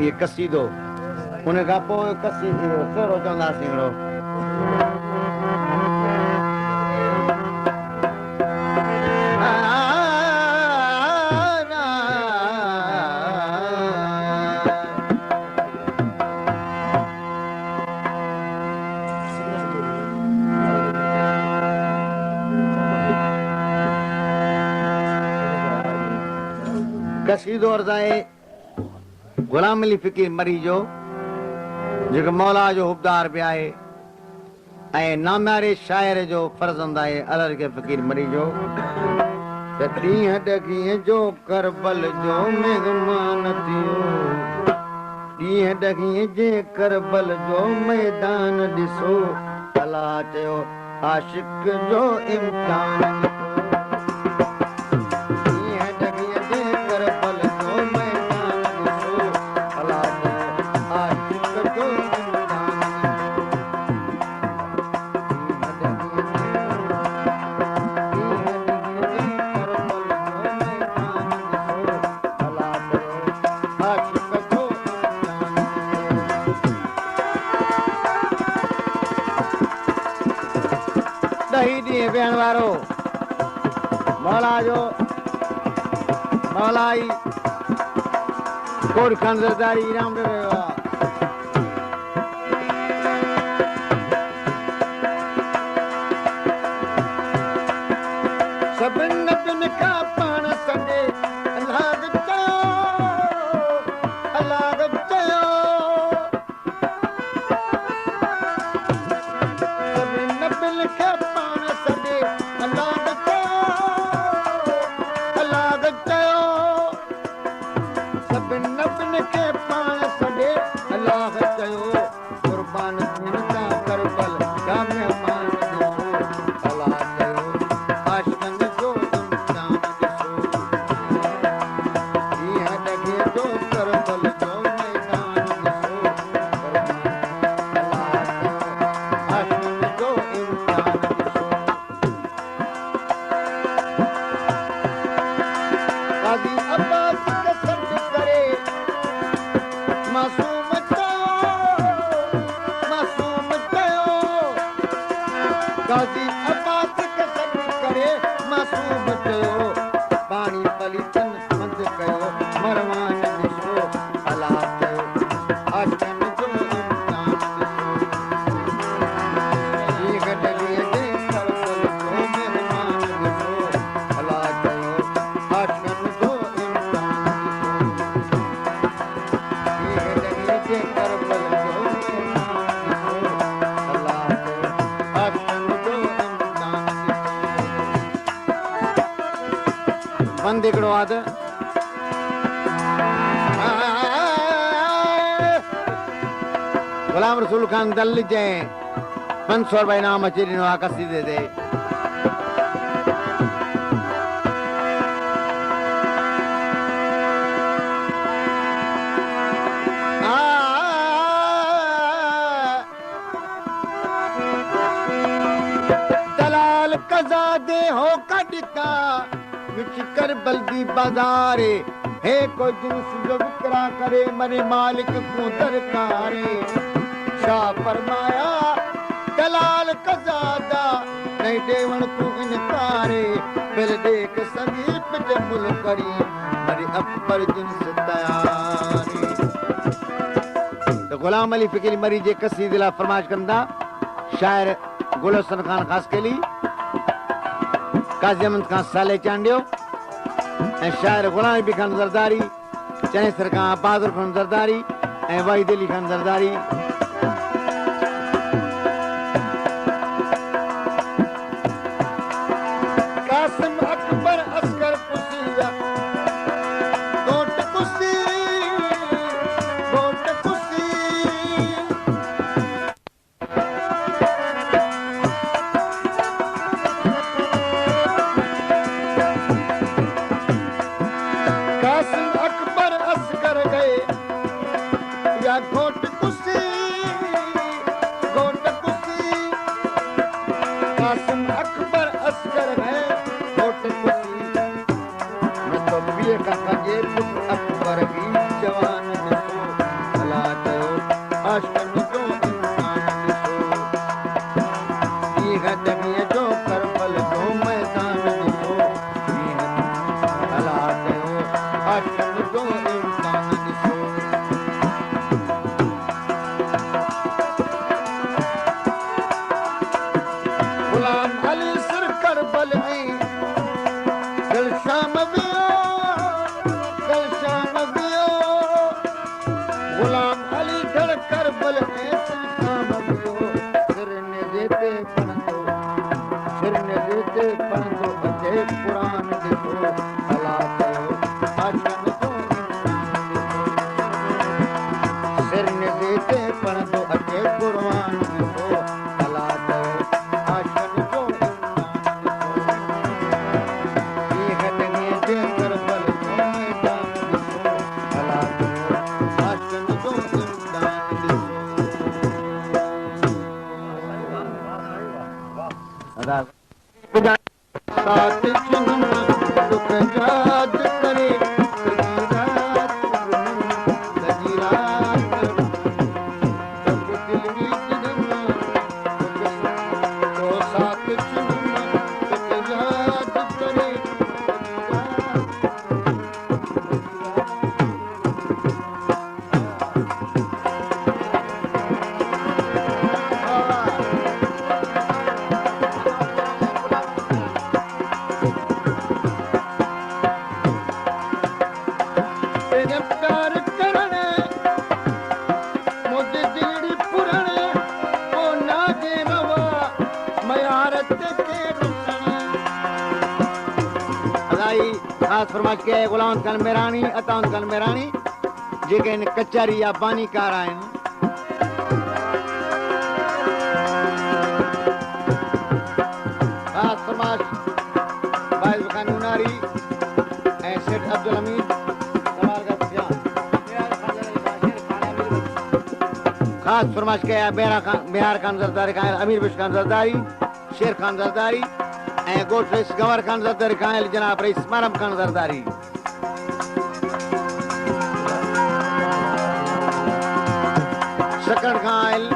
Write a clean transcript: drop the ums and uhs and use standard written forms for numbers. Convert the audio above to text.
ये कसीदो उन खां पोइ कसीदो सोरो चवंदासीं हिकिड़ो कसीदो अर्ज़ आहे गुलाम अली फ़कीर मरी जो जेको मौला जो हुबदार बि आहे ऐं नाम्यारे शाइर जो फर्ज़ंद आहे अलर के फ़कीर मरी जो त ॾींहं ॾघीअ जो करबल जो मेज़मान थियो ॾींहं ॾघीअ जे करबल जो मैदान ॾिसो अलाह चयो आशिक़ जो इम्तिहान वेहण वारो मौला जो मौलाई कोट खंडरदारी इनाम ॾे रहियो आहे सभिनि नबियुनि खां पाण सॾे अलाह चयो अलाह चयो सभिनि नबियुनि खां बंद हिकिड़ो आहे गुलाम रसूल खान दल जे 500 रुपया इनाम अची ॾिनो आहे कसीदे ते दलाल कज़ा दे हो कढता करबल दी बाजारे हे कोई जिन्स जो विकरा करे मरे मालिक को दरकारे शाह फरमाया दलाल कज़ादा नहीं देवण को इनकारे फिर देख समीप जे मुल करी मरे अकबर जिन्स तयारी तो गुलाम अली फ़कीर मरी जे कसीदे ला फरमाइश कंदा शायर गुल हसन खान खास केली काज़ी अहमद खान साले चांडियो ऐं शाइर गुलाम नबी खान ज़रदारी चैसर खां बहादुर खान ज़रदारी ऐं वाहिद अली खान ज़रदारी कासिम अकबर असगर कुसिया गोट कुसी कासिम अकबर असगर गए या घोट कुसी ख़ास फरमाइश कई आहे गुलाम खान मेरानी अताउन खान मेरानी जेके हिन कचहरी या बानीकार आहिनि ख़ास फरमाइश बाइज़ खान उनारी ऐं सेठ अब्दुल हमीद खास फरमाइश कई आहे बिहार खान ज़रदारी खां अमीर बख्श खान ज़रदारी शेर खान ज़रदारी ऐं ॻोठ रईस गंवर खान ज़रदारी खां जनाब रईस मारम खान ज़रदारी सकण खां आयल